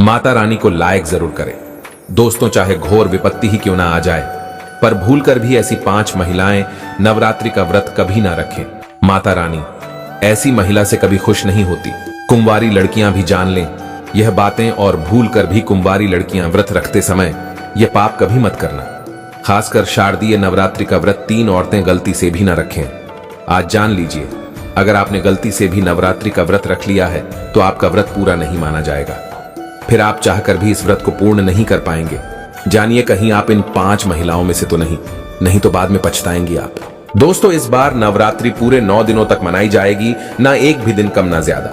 माता रानी को लायक जरूर करें। दोस्तों, चाहे घोर विपत्ति ही क्यों ना आ जाए, पर भूलकर भी ऐसी 5 महिलाएं नवरात्रि का व्रत कभी ना रखें। माता रानी ऐसी महिला से कभी खुश नहीं होती। कुंवारी लड़कियां भी जान लें यह बातें, और भूलकर भी कुंवारी लड़कियां व्रत रखते समय यह पाप कभी मत करना। खासकर शारदीय नवरात्रि का व्रत 3 औरतें गलती से भी ना रखें। आज जान लीजिए, अगर आपने गलती से भी नवरात्रि का व्रत रख लिया है तो आपका व्रत पूरा नहीं माना जाएगा। फिर आप चाहकर भी इस व्रत को पूर्ण नहीं कर पाएंगे। जानिए, कहीं आप इन 5 महिलाओं में से तो नहीं तो बाद में पछताएंगी आप। दोस्तों, इस बार नवरात्रि पूरे 9 दिनों तक मनाई जाएगी, ना एक भी दिन कम ना ज्यादा।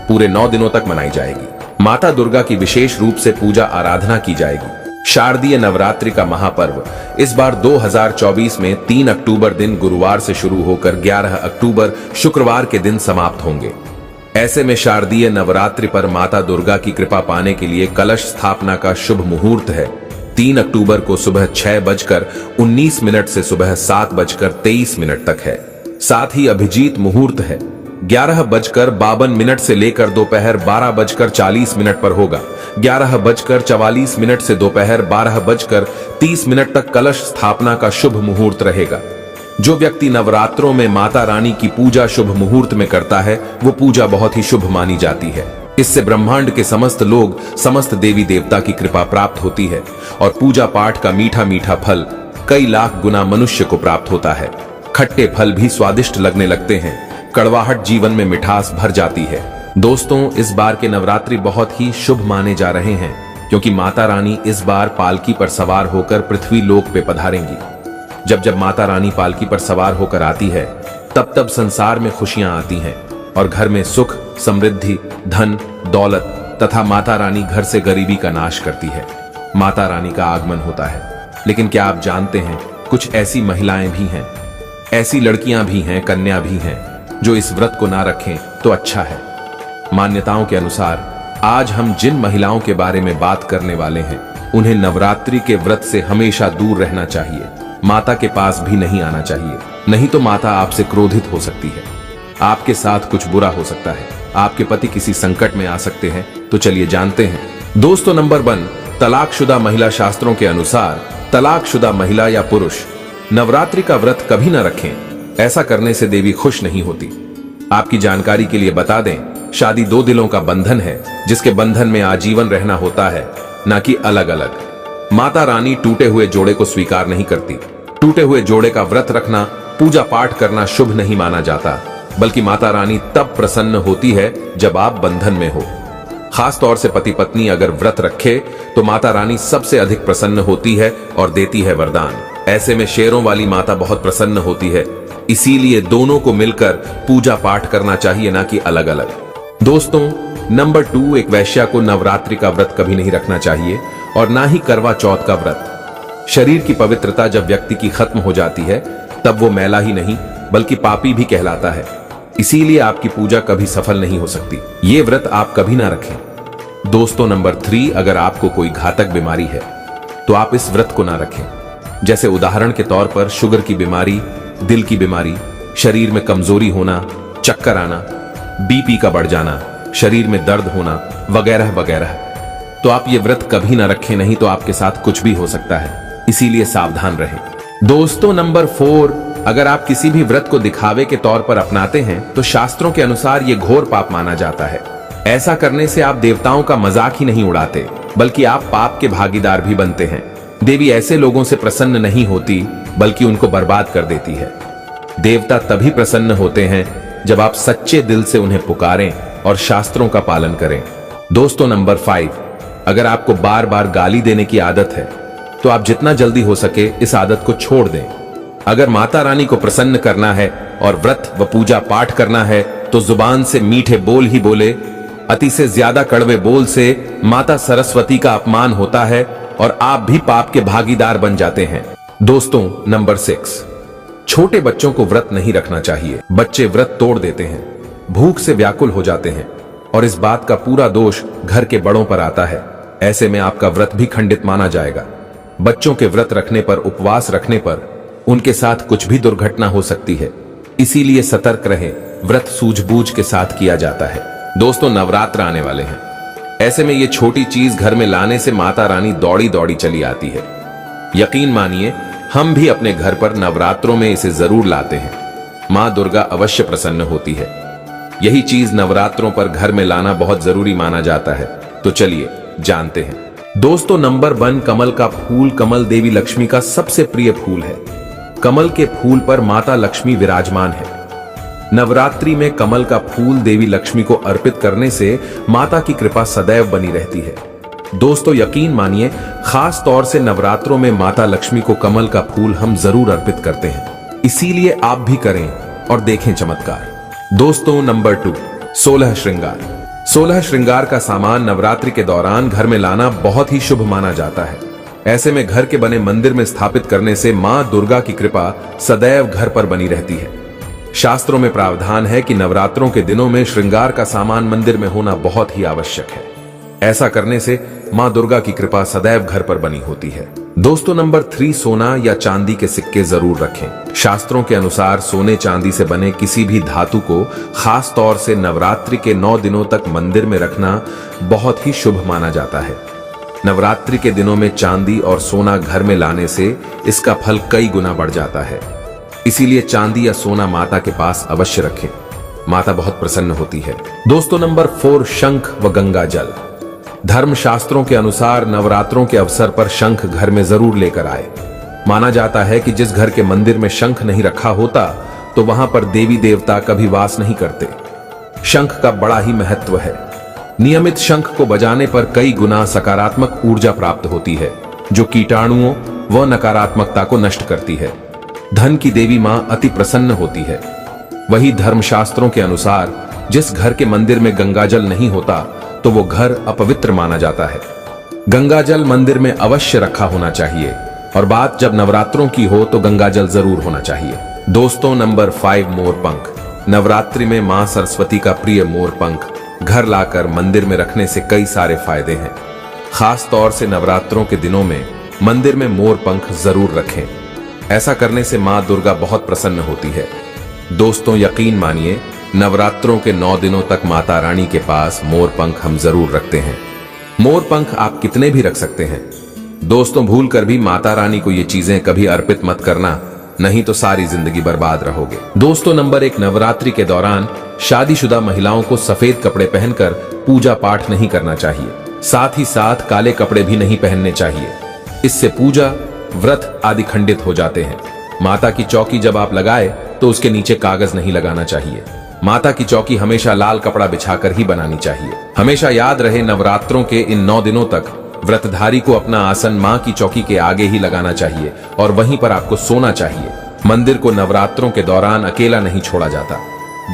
पूरे 9 दिनों तक मनाई जाएगी। माता दुर्गा की विशेष रूप से पूजा आराधना की जाएगी। शारदीय नवरात्रि का महापर्व इस बार 2024 में 3 अक्टूबर दिन गुरुवार से शुरू होकर 11 अक्टूबर शुक्रवार के दिन समाप्त होंगे। ऐसे में शारदीय नवरात्रि पर माता दुर्गा की कृपा पाने के लिए कलश स्थापना का शुभ मुहूर्त है 3 अक्टूबर को सुबह 6:19 से सुबह 7:23 तक है। साथ ही अभिजीत मुहूर्त है 11:52 से लेकर दोपहर 12:40 पर होगा। 11:44 से दोपहर 12:30 तक कलश स्थापना का शुभ मुहूर्त रहेगा। जो व्यक्ति नवरात्रों में माता रानी की पूजा शुभ मुहूर्त में करता है, वो पूजा बहुत ही शुभ मानी जाती है। इससे ब्रह्मांड के समस्त लोग, समस्त देवी देवता की कृपा प्राप्त होती है और पूजा पाठ का मीठा मीठा फल कई लाख गुना मनुष्य को प्राप्त होता है। खट्टे फल भी स्वादिष्ट लगने लगते हैं, कड़वाहट जीवन में मिठास भर जाती है। दोस्तों, इस बार के नवरात्रि बहुत ही शुभ माने जा रहे हैं, क्योंकि माता रानी इस बार पालकी पर सवार होकर पृथ्वी लोक पे पधारेंगी। जब माता रानी पालकी पर सवार होकर आती है, तब संसार में खुशियां आती हैं और घर में सुख, समृद्धि, धन, दौलत तथा माता रानी घर से गरीबी का नाश करती है। माता रानी का आगमन होता है। लेकिन क्या आप जानते हैं, कुछ ऐसी महिलाएं भी हैं, ऐसी लड़कियां भी हैं, कन्या भी हैं, जो इस व्रत को ना रखें तो अच्छा है। मान्यताओं के अनुसार आज हम जिन महिलाओं के बारे में बात करने वाले हैं, उन्हें नवरात्रि के व्रत से हमेशा दूर रहना चाहिए। माता के पास भी नहीं आना चाहिए, नहीं तो माता आपसे क्रोधित हो सकती है। आपके साथ कुछ बुरा हो सकता है, आपके पति किसी संकट में आ सकते हैं। तो चलिए जानते हैं। दोस्तों, नंबर 1, तलाकशुदा महिला। शास्त्रों के अनुसार तलाकशुदा महिला या पुरुष नवरात्रि का व्रत कभी न रखें। ऐसा करने से देवी खुश नहीं होती। आपकी जानकारी के लिए बता दें, शादी 2 दिलों का बंधन है, जिसके बंधन में आजीवन रहना होता है, न कि अलग अलग। माता रानी टूटे हुए जोड़े को स्वीकार नहीं करती। टूटे हुए जोड़े का व्रत रखना, पूजा पाठ करना शुभ नहीं माना जाता, बल्कि माता रानी तब प्रसन्न होती है जब आप बंधन में हो। खास तौर से पति पत्नी अगर व्रत रखे तो माता रानी सबसे अधिक प्रसन्न होती है और देती है वरदान। ऐसे में शेरों वाली माता बहुत प्रसन्न होती है, इसीलिए दोनों को मिलकर पूजा पाठ करना चाहिए, ना कि अलग अलग। दोस्तों, नंबर 2, एक वैश्या को नवरात्रि का व्रत कभी नहीं रखना चाहिए और ना ही करवा चौथ का व्रत। शरीर की पवित्रता जब व्यक्ति की खत्म हो जाती है, तब वो मैला ही नहीं बल्कि पापी भी कहलाता है। इसीलिए आपकी पूजा कभी सफल नहीं हो सकती। ये व्रत आप कभी ना रखें। दोस्तों, नंबर 3, अगर आपको कोई घातक बीमारी है तो आप इस व्रत को ना रखें। जैसे उदाहरण के तौर पर शुगर की बीमारी, दिल की बीमारी, शरीर में कमजोरी होना, चक्कर आना, बीपी का बढ़ जाना, शरीर में दर्द होना वगैरह वगैरह। तो आप ये व्रत कभी ना रखें, नहीं तो आपके साथ कुछ भी हो सकता है। इसीलिए सावधान रहें। दोस्तों, नंबर 4, अगर आप किसी भी व्रत को दिखावे के तौर पर अपनाते हैं तो शास्त्रों के अनुसार ये घोर पाप माना जाता है। ऐसा करने से आप देवताओं का मजाक ही नहीं उड़ाते, बल्कि आप पाप के भागीदार भी बनते हैं। देवी ऐसे लोगों से प्रसन्न नहीं होती, बल्कि उनको बर्बाद कर देती है। देवता तभी प्रसन्न होते हैं जब आप सच्चे दिल से उन्हें पुकारें और शास्त्रों का पालन करें। दोस्तों, नंबर 5, अगर आपको बार बार गाली देने की आदत है तो आप जितना जल्दी हो सके इस आदत को छोड़ दें। अगर माता रानी को प्रसन्न करना है और व्रत व पूजा पाठ करना है तो जुबान से मीठे बोल ही बोले। अति से ज्यादा कड़वे बोल से माता सरस्वती का अपमान होता है और आप भी पाप के भागीदार बन जाते हैं। दोस्तों, नंबर 6, छोटे बच्चों को व्रत नहीं रखना चाहिए। बच्चे व्रत तोड़ देते हैं, भूख से व्याकुल हो जाते हैं और इस बात का पूरा दोष घर के बड़ों पर आता है। ऐसे में आपका व्रत भी खंडित माना जाएगा। बच्चों के व्रत रखने पर, उपवास रखने पर उनके साथ कुछ भी दुर्घटना हो सकती है, इसीलिए सतर्क रहें। व्रत सूझबूझ के साथ किया जाता है। दोस्तों, नवरात्र आने वाले हैं। ऐसे में ये छोटी चीज घर में लाने से माता रानी दौड़ी दौड़ी चली आती है। यकीन मानिए, हम भी अपने घर पर नवरात्रों में इसे जरूर लाते हैं। मां दुर्गा अवश्य प्रसन्न होती है। यही चीज नवरात्रों पर घर में लाना बहुत जरूरी माना जाता है। तो चलिए जानते हैं। दोस्तों, नंबर 1, कमल का फूल। कमल देवी लक्ष्मी का सबसे प्रिय फूल है। कमल के फूल पर माता लक्ष्मी विराजमान है। नवरात्रि में कमल का फूल देवी लक्ष्मी को अर्पित करने से माता की कृपा सदैव बनी रहती है। दोस्तों, यकीन मानिए, खास तौर से नवरात्रों में माता लक्ष्मी को कमल का फूल हम जरूर अर्पित करते हैं। इसीलिए आप भी करें और देखें चमत्कार। दोस्तों, नंबर 2, 16 श्रृंगार। 16 श्रृंगार का सामान नवरात्रि के दौरान घर में लाना बहुत ही शुभ माना जाता है। ऐसे में घर के बने मंदिर में स्थापित करने से मां दुर्गा की कृपा सदैव घर पर बनी रहती है। शास्त्रों में प्रावधान है कि नवरात्रों के दिनों में श्रृंगार का सामान मंदिर में होना बहुत ही आवश्यक है। ऐसा करने से मां दुर्गा की कृपा सदैव घर पर बनी होती है। दोस्तों, नंबर 3, सोना या चांदी के सिक्के जरूर रखें। शास्त्रों के अनुसार सोने चांदी से बने किसी भी धातु को खास तौर से नवरात्रि के 9 दिनों तक मंदिर में रखना बहुत ही शुभ माना जाता है। नवरात्रि के दिनों में चांदी और सोना घर में लाने से इसका फल कई गुना बढ़ जाता है। इसीलिए चांदी या सोना माता के पास अवश्य रखें। माता बहुत प्रसन्न होती है। दोस्तों, नंबर 4, शंख व गंगा जल। धर्म शास्त्रों के अनुसार नवरात्रों के अवसर पर शंख घर में जरूर लेकर आए। माना जाता है कि जिस घर के मंदिर में शंख नहीं रखा होता तो वहां पर देवी देवता कभी वास नहीं करते। शंख का बड़ा ही महत्व है। नियमित शंख को बजाने पर कई गुना सकारात्मक ऊर्जा प्राप्त होती है, जो कीटाणुओं व नकारात्मकता को नष्ट करती है। धन की देवी मां अति प्रसन्न होती है। वही धर्मशास्त्रों के अनुसार जिस घर के मंदिर में गंगाजल नहीं होता तो वो घर अपवित्र माना जाता है। गंगाजल मंदिर में अवश्य रखा होना चाहिए और बात जब नवरात्रों की हो तो गंगाजल जरूर होना चाहिए। दोस्तों, नंबर 5, मोरपंख। नवरात्रि में मां सरस्वती का प्रिय मोरपंख घर लाकर मंदिर में रखने से कई सारे फायदे हैं। खास तौर से नवरात्रों के दिनों में मंदिर में मोरपंख जरूर रखें। ऐसा करने से मां दुर्गा बहुत प्रसन्न होती है। दोस्तों, यकीन मानिए, नवरात्रों के 9 दिनों तक माता रानी के पास मोरपंख हम जरूर रखते हैं। मोरपंख आप कितने भी रख सकते हैं। दोस्तों, भूल कर भी माता रानी को ये चीजें कभी अर्पित मत करना, नहीं तो सारी जिंदगी बर्बाद रहोगे। दोस्तों, नंबर 1, नवरात्रि के दौरान शादीशुदा महिलाओं को सफेद कपड़े पहनकर पूजा पाठ नहीं करना चाहिए। साथ ही साथ काले कपड़े भी नहीं पहनने चाहिए। इससे पूजा, व्रत आदि खंडित हो जाते हैं। माता की चौकी जब आप लगाए तो उसके नीचे कागज नहीं लगाना चाहिए। माता की चौकी हमेशा लाल कपड़ा बिछाकर ही बनानी चाहिए। हमेशा याद रहे, नवरात्रों के इन 9 दिनों तक व्रतधारी को अपना आसन मां की चौकी के आगे ही लगाना चाहिए और वहीं पर आपको सोना चाहिए। मंदिर को नवरात्रों के दौरान अकेला नहीं छोड़ा जाता,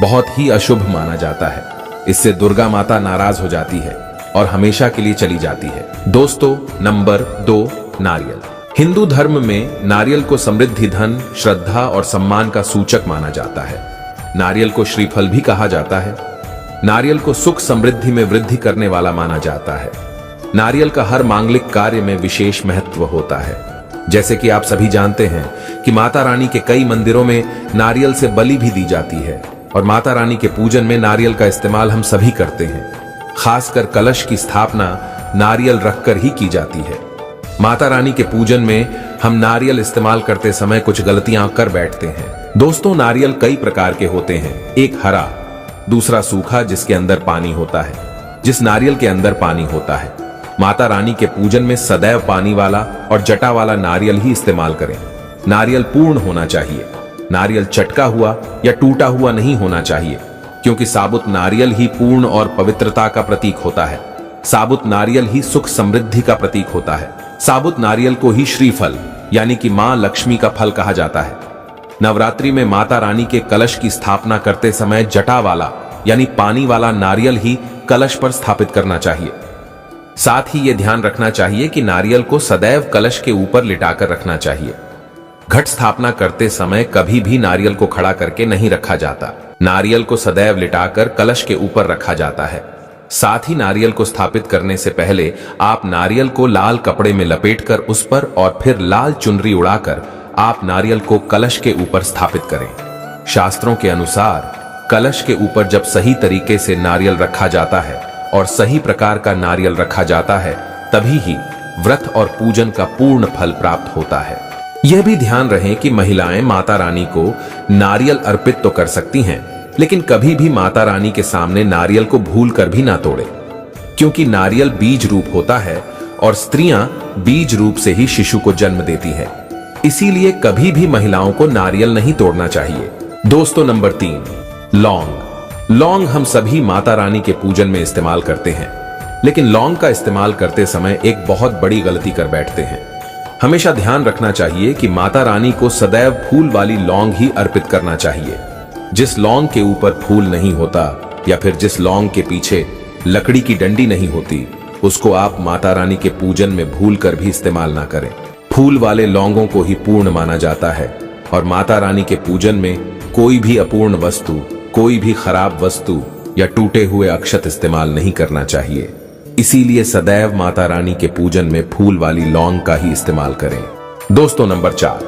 बहुत ही अशुभ माना जाता है। इससे दुर्गा माता नाराज हो जाती है और हमेशा के लिए चली जाती है। दोस्तों, नंबर 2, नारियल। हिंदू धर्म में नारियल को समृद्धि, धन, श्रद्धा और सम्मान का सूचक माना जाता है। नारियल को श्रीफल भी कहा जाता है। नारियल को सुख समृद्धि में वृद्धि करने वाला माना जाता है। नारियल का हर मांगलिक कार्य में विशेष महत्व होता है। जैसे कि आप सभी जानते हैं कि माता रानी के कई मंदिरों में नारियल से बलि भी दी जाती है और माता रानी के पूजन में नारियल का इस्तेमाल हम सभी करते हैं। खासकर कलश की स्थापना नारियल रखकर ही की जाती है। माता रानी के पूजन में हम नारियल इस्तेमाल करते समय कुछ गलतियां कर बैठते हैं। दोस्तों, नारियल कई प्रकार के होते हैं। एक हरा, दूसरा सूखा जिसके अंदर पानी होता है। जिस नारियल के अंदर पानी होता है, माता रानी के पूजन में सदैव पानी वाला और जटा वाला नारियल ही इस्तेमाल करें। नारियल पूर्ण होना चाहिए। नारियल चटका हुआ या टूटा हुआ नहीं होना चाहिए, क्योंकि साबुत नारियल ही पूर्ण और पवित्रता का प्रतीक होता है। साबुत नारियल ही सुख समृद्धि का प्रतीक होता है। साबुत नारियल को ही श्रीफल यानी कि मां लक्ष्मी का फल कहा जाता है। नवरात्रि में माता रानी के कलश की स्थापना करते समय जटा वाला यानी पानी वाला नारियल ही कलश पर स्थापित करना चाहिए। साथ ही यह ध्यान रखना चाहिए कि नारियल को सदैव कलश के ऊपर लिटाकर रखना चाहिए। घट स्थापना करते समय कभी भी नारियल को खड़ा करके नहीं रखा जाता। नारियल को सदैव लिटाकर कलश के ऊपर रखा जाता है। साथ ही नारियल को स्थापित करने से पहले आप नारियल को लाल कपड़े में लपेटकर उस पर और फिर लाल चुनरी उड़ाकर आप नारियल को कलश के ऊपर स्थापित करें। शास्त्रों के अनुसार कलश के ऊपर जब सही तरीके से नारियल रखा जाता है और सही प्रकार का नारियल रखा जाता है, तभी ही व्रत और पूजन का पूर्ण फल प्राप्त होता है। यह भी ध्यान रहे कि महिलाएं माता रानी को नारियल अर्पित तो कर सकती हैं, लेकिन कभी भी माता रानी के सामने नारियल को भूल कर भी ना तोड़े, क्योंकि नारियल बीज रूप होता है और स्त्रियां बीज रूप से ही शिशु को जन्म देती है। इसीलिए कभी भी महिलाओं को नारियल नहीं तोड़ना चाहिए। दोस्तों, नंबर 3, लौंग। लौंग हम सभी माता रानी के पूजन में इस्तेमाल करते हैं, लेकिन लौंग का इस्तेमाल करते समय एक बहुत बड़ी गलती कर बैठते हैं। हमेशा ध्यान रखना चाहिए कि माता रानी को सदैव फूल वाली लौंग ही अर्पित करना चाहिए। जिस लौंग के ऊपर फूल नहीं होता या फिर जिस लौंग के पीछे लकड़ी की डंडी नहीं होती, उसको आप माता रानी के पूजन में भूल कर भी इस्तेमाल ना करें। फूल वाले लौंगों को ही पूर्ण माना जाता है और माता रानी के पूजन में कोई भी अपूर्ण वस्तु, कोई भी खराब वस्तु या टूटे हुए अक्षत इस्तेमाल नहीं करना चाहिए। इसीलिए सदैव माता रानी के पूजन में फूल वाली लौंग का ही इस्तेमाल करें। दोस्तों, नंबर 4,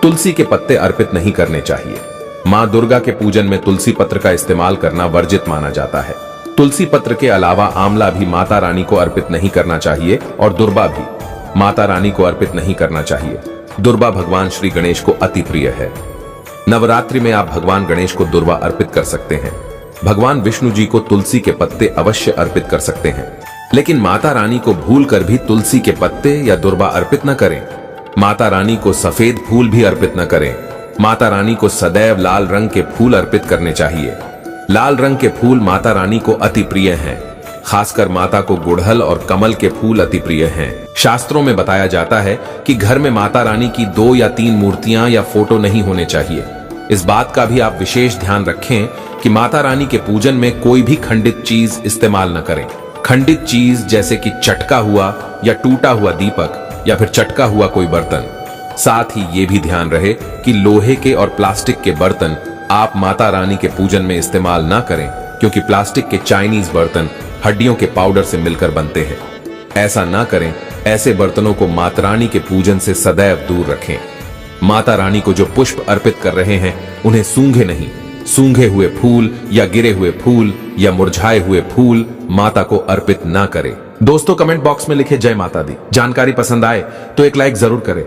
तुलसी के पत्ते अर्पित नहीं करने चाहिए। मां दुर्गा के पूजन में तुलसी पत्र का इस्तेमाल करना वर्जित माना जाता है। तुलसी पत्र के अलावा आंवला भी माता रानी को अर्पित नहीं करना चाहिए और दुर्बा भी माता रानी को अर्पित नहीं करना चाहिए। दुर्बा भगवान श्री गणेश को अति प्रिय है। नवरात्रि में आप भगवान गणेश को दुर्बा अर्पित कर सकते हैं। भगवान विष्णु जी को तुलसी के पत्ते अवश्य अर्पित कर सकते हैं, लेकिन माता रानी को भूल कर भी तुलसी के पत्ते या दुर्बा अर्पित न करें। माता रानी को सफेद फूल भी अर्पित न करें। माता रानी को सदैव लाल रंग के फूल अर्पित करने चाहिए। लाल रंग के फूल माता रानी को अति प्रिय हैं। खासकर माता को गुड़हल और कमल के फूल अति प्रिय हैं। शास्त्रों में बताया जाता है कि घर में माता रानी की 2 या 3 मूर्तियां या फोटो नहीं होने चाहिए। इस बात का भी आप विशेष ध्यान रखें कि माता रानी के पूजन में कोई भी खंडित चीज इस्तेमाल न करें। खंडित चीज जैसे कि चटका हुआ या टूटा हुआ दीपक या फिर चटका हुआ कोई बर्तन। साथ ही ये भी ध्यान रहे कि लोहे के और प्लास्टिक के बर्तन आप माता रानी के पूजन में इस्तेमाल ना करें, क्योंकि प्लास्टिक के चाइनीज बर्तन हड्डियों के पाउडर से मिलकर बनते हैं। ऐसा ना करें। ऐसे बर्तनों को माता रानी के पूजन से सदैव दूर रखें। माता रानी को जो पुष्प अर्पित कर रहे हैं, उन्हें सूंघे नहीं। सूंघे हुए फूल या गिरे हुए फूल या मुरझाए हुए फूल माता को अर्पित ना करें। दोस्तों, कमेंट बॉक्स में लिखे जय माता दी। जानकारी पसंद आए तो एक लाइक जरूर करें।